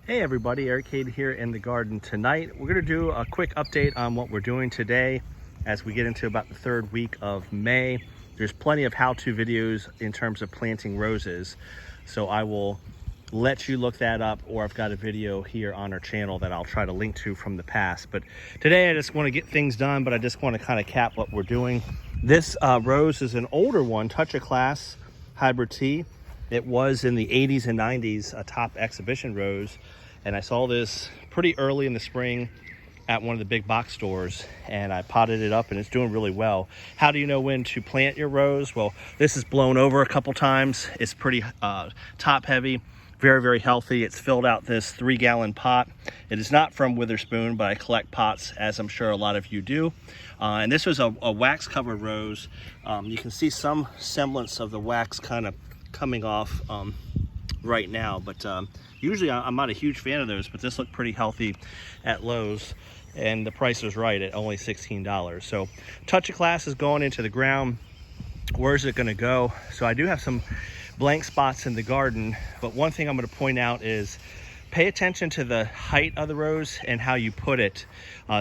Hey everybody, Eric Cade here in the garden tonight. We're going to do a quick update on what we're doing today as we get into about the third week of May. There's plenty of how-to videos in terms of planting roses, so I will let you look that up, or I've got a video here on our channel that I'll try to link to from the past. But today I just want to get things done, but I just want to kind of cap what we're doing. This rose is an older one, Touch a Class Hybrid Tea. It was in the 80s and 90s a top exhibition rose, and I saw this pretty early in the spring at one of the big box stores, and I potted it up and it's doing really well. How do you know when to plant your rose? Well, this is blown over a couple times. It's pretty top heavy, very healthy. It's filled out this 3-gallon pot. It is not from Witherspoon, but I collect pots, as I'm sure a lot of you do. And this was a wax covered rose. You can see some semblance of the wax kind of coming off right now, but usually I'm not a huge fan of those, but this looked pretty healthy at Lowe's, and the price was right at only $16. So Touch a Class is going into the ground. Where's it going to go? So I do have some blank spots in the garden, but one thing I'm going to point out is pay attention to the height of the rose and how you put it.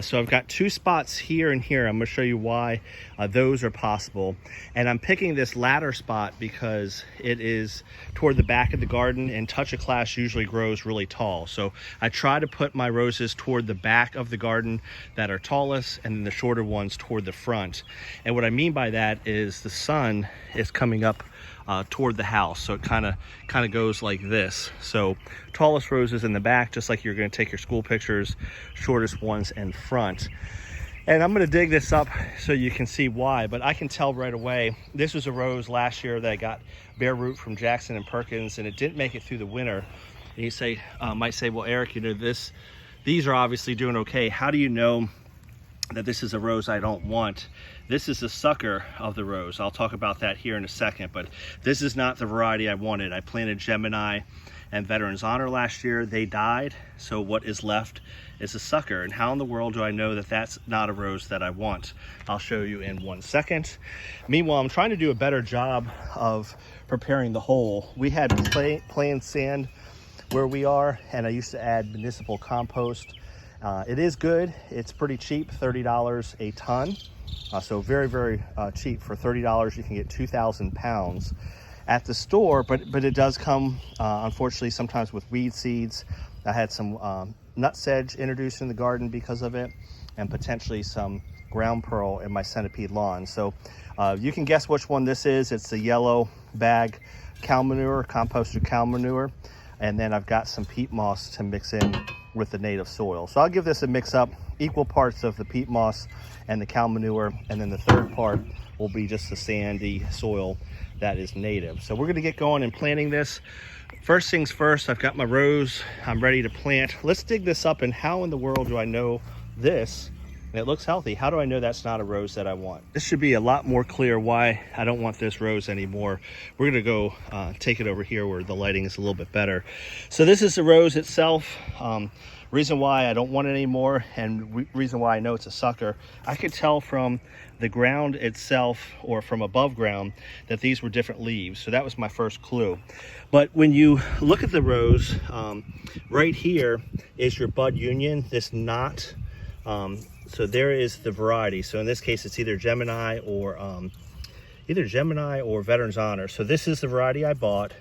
So I've got 2 spots here and here. I'm going to show you why those are possible. And I'm picking this latter spot because it is toward the back of the garden, and Touch a Class usually grows really tall. So I try to put my roses toward the back of the garden that are tallest, and then the shorter ones toward the front. And what I mean by that is the sun is coming up toward the house, so it kind of goes like this. So tallest roses in the back, just like you're going to take your school pictures, shortest ones in front. And I'm going to dig this up so you can see why, but I can tell right away. This was a rose last year that I got bare root from Jackson and Perkins, and it didn't make it through the winter. And you might say, well, Eric, you know, these are obviously doing okay. How do you know that this is a rose I don't want? This is the sucker of the rose. I'll talk about that here in a second, but this is not the variety I wanted. I planted Gemini and Veterans Honor last year. They died, so what is left is a sucker. And how in the world do I know that that's not a rose that I want? I'll show you in 1 second. Meanwhile, I'm trying to do a better job of preparing the hole. We had plain sand where we are, and I used to add municipal compost. It is good. It's pretty cheap, $30 a ton. So very cheap. For $30 you can get 2,000 pounds at the store, but it does come unfortunately sometimes with weed seeds. I had some nut sedge introduced in the garden because of it, and potentially some ground pearl in my centipede lawn. So you can guess which one this is. It's the yellow bag cow manure, composted cow manure, and then I've got some peat moss to mix in with the native soil. So I'll give this a mix up, equal parts of the peat moss and the cow manure, and then the third part will be just the sandy soil that is native. So we're gonna get going and planting this. First things first, I've got my rose, I'm ready to plant. Let's dig this up, and how in the world do I know this? And it looks healthy. How do I know that's not a rose that I want? This should be a lot more clear why I don't want this rose anymore. We're gonna go take it over here where the lighting is a little bit better. So this is the rose itself. Reason why I don't want it anymore, and reason why I know it's a sucker, I could tell from the ground itself, or from above ground, that these were different leaves. So that was my first clue. But when you look at the rose, right here is your bud union, this knot. So there is the variety. So in this case, it's either Gemini or Veterans Honor. So this is the variety I bought,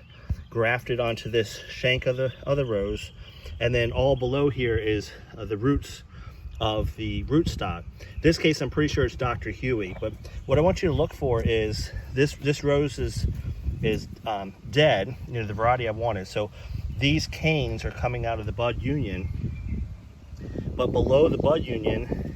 grafted onto this shank of the rose, and then all below here is the roots of the rootstock. In this case, I'm pretty sure it's Dr. Huey. But what I want you to look for is this rose is dead. You know, the variety I wanted. So these canes are coming out of the bud union, but below the bud union,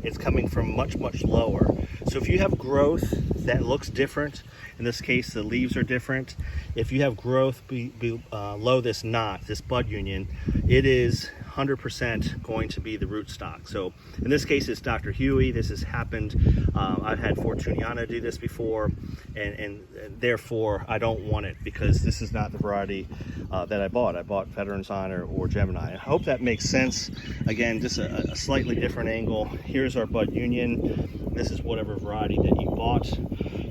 it's coming from much lower. So if you have growth that looks different, in this case the leaves are different, if you have growth below this knot, this bud union, it is 100% going to be the rootstock. So in this case, it's Dr. Huey. This has happened. I've had Fortuniana do this before, and therefore I don't want it, because this is not the variety that I bought. I bought Veterans Honor or Gemini. I hope that makes sense. Again, just a slightly different angle. Here's our bud union. This is whatever variety that you bought.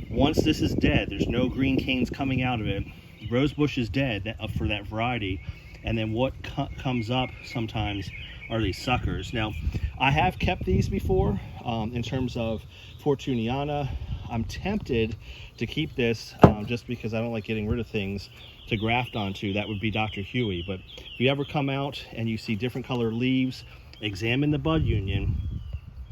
Once this is dead, there's no green canes coming out of it. Rose bush is dead for that variety. and then what comes up sometimes are these suckers. Now, I have kept these before in terms of Fortuniana. I'm tempted to keep this just because I don't like getting rid of things to graft onto. That would be Dr. Huey. But if you ever come out and you see different color leaves, examine the bud union,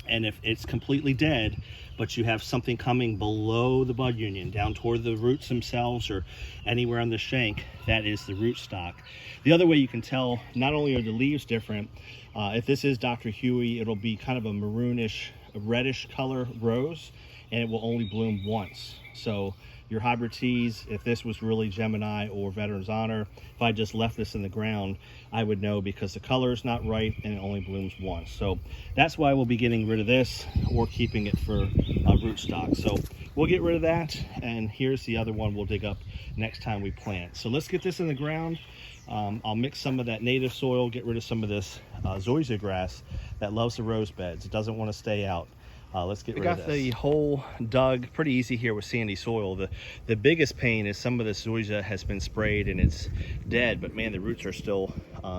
and if it's completely dead, but you have something coming below the bud union, down toward the roots themselves or anywhere on the shank, that is the root stock. The other way you can tell, not only are the leaves different, if this is Dr. Huey, it'll be kind of a maroonish, reddish color rose, and it will only bloom once. So your hybrid teas, if this was really Gemini or Veteran's Honor, if I just left this in the ground, I would know because the color is not right and it only blooms once. So that's why we'll be getting rid of this or keeping it for rootstock. So we'll get rid of that, and here's the other one we'll dig up next time we plant. So let's get this in the ground. I'll mix some of that native soil, get rid of some of this zoysia grass that loves the rose beds. It doesn't want to stay out. Let's get rid of this. We got the hole dug pretty easy here with sandy soil. The biggest pain is some of the zoysia has been sprayed and it's dead, but man, the roots are still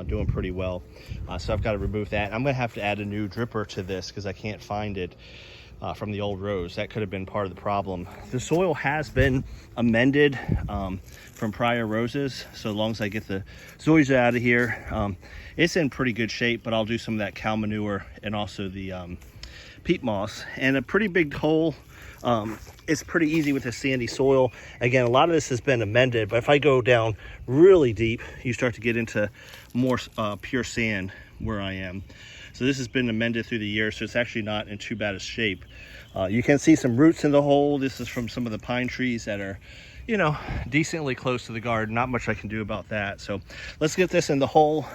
doing pretty well. So I've got to remove that. I'm gonna have to add a new dripper to this because I can't find it from the old rose. That could have been part of the problem. The soil has been amended from prior roses, so as long as I get the zoysia out of here, it's in pretty good shape, but I'll do some of that cow manure and also the peat moss and a pretty big hole. It's pretty easy with the sandy soil. Again, a lot of this has been amended, but if I go down really deep, you start to get into more pure sand where I am. So this has been amended through the years, so it's actually not in too bad a shape. You can see some roots in the hole. This is from some of the pine trees that are, you know, decently close to the garden. Not much I can do about that. So let's get this in the hole.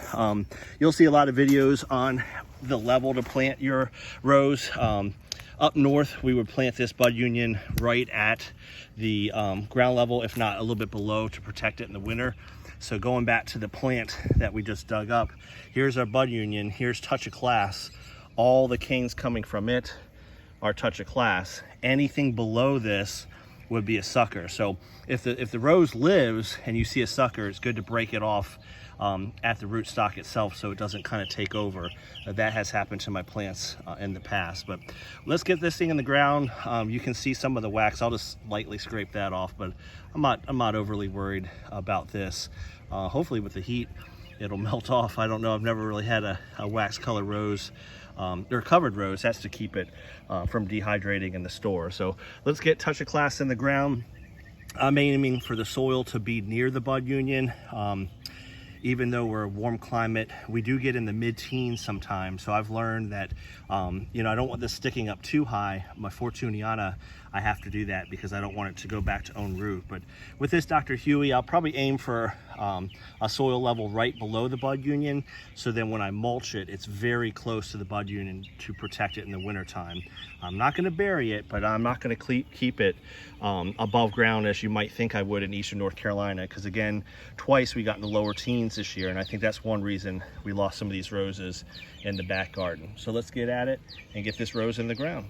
You'll see a lot of videos on the level to plant your rose. Up north, we would plant this bud union right at the ground level, if not a little bit below, to protect it in the winter. So going back to the plant that we just dug up, here's our bud union, here's touch of class. All the canes coming from it are touch of class. Anything below this would be a sucker. So if the rose lives and you see a sucker, it's good to break it off at the rootstock itself so it doesn't kind of take over. That has happened to my plants in the past. But let's get this thing in the ground. You can see some of the wax. I'll just lightly scrape that off, but I'm not overly worried about this. Hopefully with the heat it'll melt off. I don't know, I've never really had a wax color rose or covered rose. That's to keep it from dehydrating in the store. So let's get touch of class in the ground. I'm aiming for the soil to be near the bud union. Even though we're a warm climate, we do get in the mid-teens sometimes. So I've learned that, you know, I don't want this sticking up too high. My Fortuniana, I have to do that because I don't want it to go back to own root. But with this Dr. Huey, I'll probably aim for a soil level right below the bud union. So then when I mulch it, it's very close to the bud union to protect it in the wintertime. I'm not gonna bury it, but I'm not gonna keep it above ground as you might think I would in Eastern North Carolina. Because again, twice we got in the lower teens this year, and I think that's one reason we lost some of these roses in the back garden. So let's get at it and get this rose in the ground.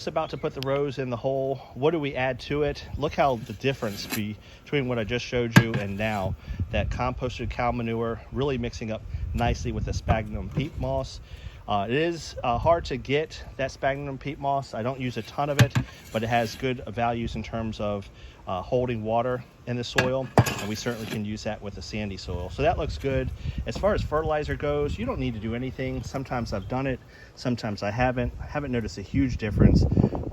About to put the rose in the hole. What do we add to it? Look how the difference between what I just showed you and now. That composted cow manure really mixing up nicely with the sphagnum peat moss. It is hard to get that sphagnum peat moss. I don't use a ton of it, but it has good values in terms of holding water in the soil, and we certainly can use that with the sandy soil. So that looks good. As far as fertilizer goes, you don't need to do anything. Sometimes I've done it, sometimes I haven't. I haven't noticed a huge difference.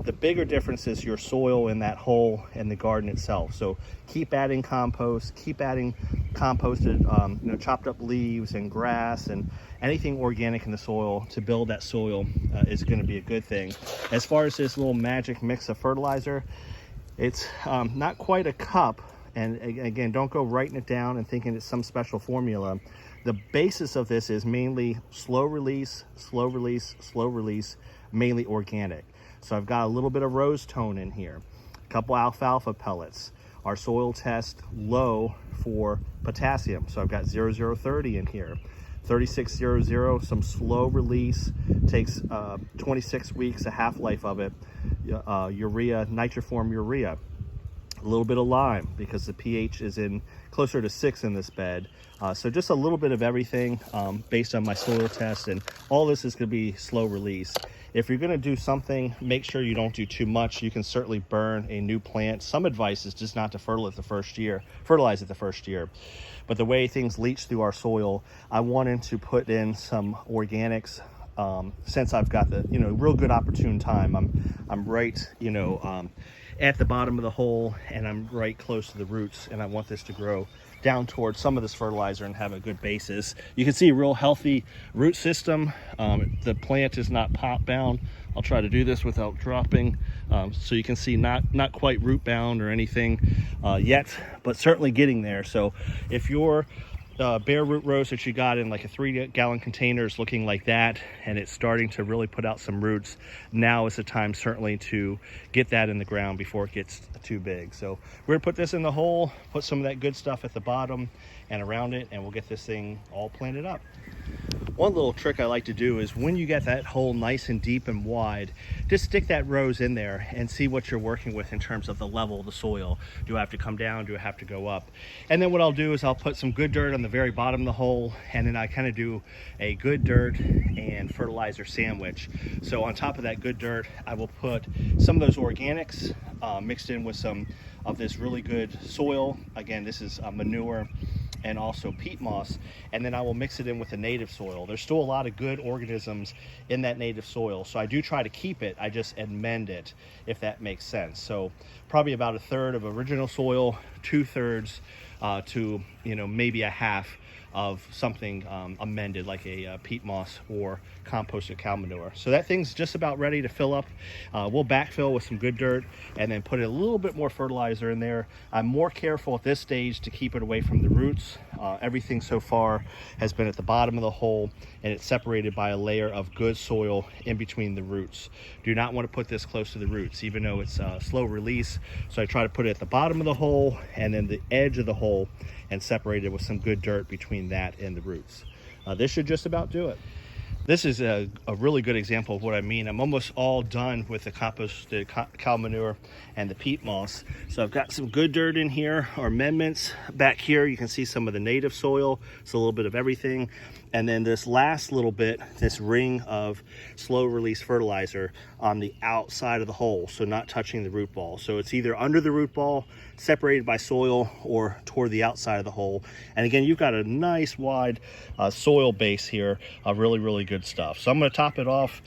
The bigger difference is your soil in that hole in the garden itself. So keep adding compost, keep adding composted, you know, chopped up leaves and grass and anything organic in the soil to build that soil is going to be a good thing. As far as this little magic mix of fertilizer, it's not quite a cup, and again, don't go writing it down and thinking it's some special formula. The basis of this is mainly slow release, slow release, slow release, mainly organic. So I've got a little bit of rose tone in here, a couple alfalfa pellets. Our soil test low for potassium, so I've got 0030 in here. 3600, some slow release, takes 26 weeks, a half-life of it. Urea, nitroform urea, a little bit of lime because the pH is in closer to 6 in this bed. So just a little bit of everything based on my soil test, and all this is going to be slow release. If you're going to do something, make sure you don't do too much. You can certainly burn a new plant. Some advice is just not to fertilize it the first year. But the way things leach through our soil, I wanted to put in some organics. Since I've got the real good opportune time, I'm right at the bottom of the hole, and I'm right close to the roots, and I want this to grow down towards some of this fertilizer and have a good basis. You can see a real healthy root system. The plant is not pot bound. I'll try to do this without dropping, so you can see not quite root bound or anything yet, but certainly getting there. So if your bare root rose that you got in like a 3-gallon container is looking like that, and it's starting to really put out some roots, now is the time certainly to get that in the ground before it gets too big. So we're gonna put this in the hole, put some of that good stuff at the bottom and around it, and we'll get this thing all planted up. One little trick I like to do is when you get that hole nice and deep and wide, just stick that rose in there and see what you're working with in terms of the level of the soil. Do I have to come down? Do I have to go up? And then what I'll do is I'll put some good dirt on the very bottom of the hole, and then I kind of do a good dirt and fertilizer sandwich. So on top of that good dirt, I will put some of those organics mixed in with some of this really good soil. Again, this is manure and also peat moss, and then I will mix it in with the native soil. There's still a lot of good organisms in that native soil, so I do try to keep it. I just amend it, if that makes sense. So probably about a third of original soil, 2/3 to maybe a half of something amended, like a peat moss or composted cow manure. So that thing's just about ready to fill up. We'll backfill with some good dirt and then put a little bit more fertilizer in there. I'm more careful at this stage to keep it away from the roots. Everything so far has been at the bottom of the hole, and it's separated by a layer of good soil in between the roots. Do not want to put this close to the roots, even though it's slow release. So I try to put it at the bottom of the hole and then the edge of the hole, and separate it with some good dirt between that and the roots. This should just about do it. This is a really good example of what I mean. I'm almost all done with the composted cow manure and the peat moss. So I've got some good dirt in here, or amendments. Back here, you can see some of the native soil. It's a little bit of everything. And then this last little bit, this ring of slow release fertilizer on the outside of the hole, so not touching the root ball. So it's either under the root ball, separated by soil, or toward the outside of the hole. And again, you've got a nice wide soil base here of really good stuff. So I'm going to top it off,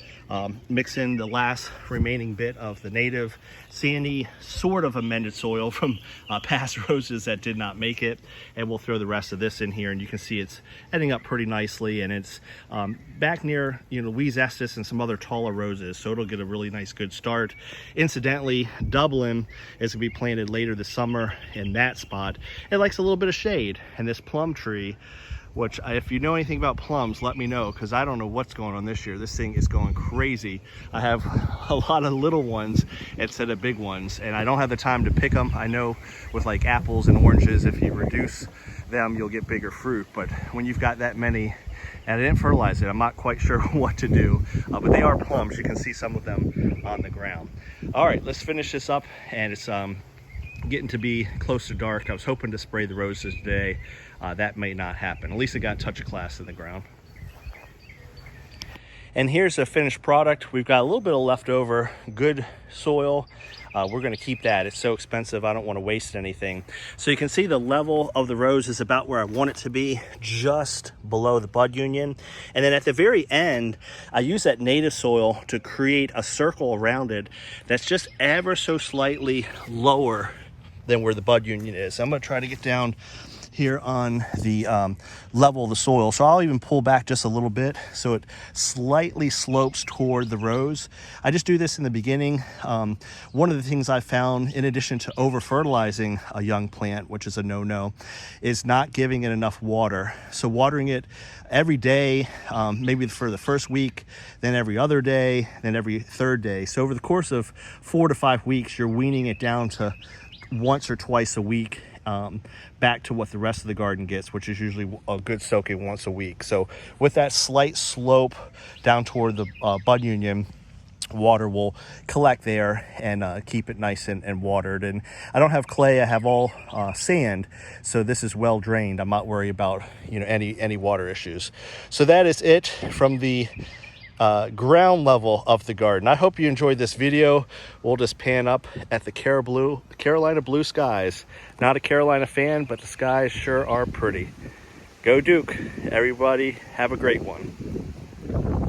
mix in the last remaining bit of the native sandy sort of amended soil from past roses that did not make it, and we'll throw the rest of this in here, and you can see it's ending up pretty nicely, and it's back near Louise Estes and some other taller roses, so it'll get a really nice good start. Incidentally, Dublin is going to be planted later this summer in that spot. It likes a little bit of shade, and this plum tree, which if you know anything about plums, let me know, because I don't know what's going on this year. This thing is going crazy. I have a lot of little ones instead of big ones, and I don't have the time to pick them. I know with like apples and oranges, if you reduce them, you'll get bigger fruit, but when you've got that many, and I didn't fertilize it, I'm not quite sure what to do, but they are plums. You can see some of them on the ground. All right, let's finish this up, and it's getting to be close to dark. I was hoping to spray the roses today. That may not happen. At least it got a touch of class in the ground. And here's a finished product. We've got a little bit of leftover good soil. We're going to keep that. It's so expensive, I don't want to waste anything. So you can see the level of the rose is about where I want it to be, just below the bud union. And then at the very end, I use that native soil to create a circle around it that's just ever so slightly lower than where the bud union is. I'm going to try to get down here on the level of the soil, so I'll even pull back just a little bit so it slightly slopes toward the rose. I just do this in the beginning. One of the things I found, in addition to over fertilizing a young plant, which is a no-no, is not giving it enough water. So watering it every day, maybe for the first week, then every other day, then every third day. So over the course of 4 to 5 weeks, you're weaning it down to once or twice a week. back to what the rest of the garden gets, which is usually a good soaking once a week. So with that slight slope down toward the bud union, water will collect there and keep it nice and watered. And I don't have clay, I have all sand, so this is well drained. I'm not worried about, you know, any water issues. So that is it from the ground level of the garden. I hope you enjoyed this video. We'll just pan up at the Carolina blue skies. Not a Carolina fan, but the skies sure are pretty. Go Duke. Everybody have a great one.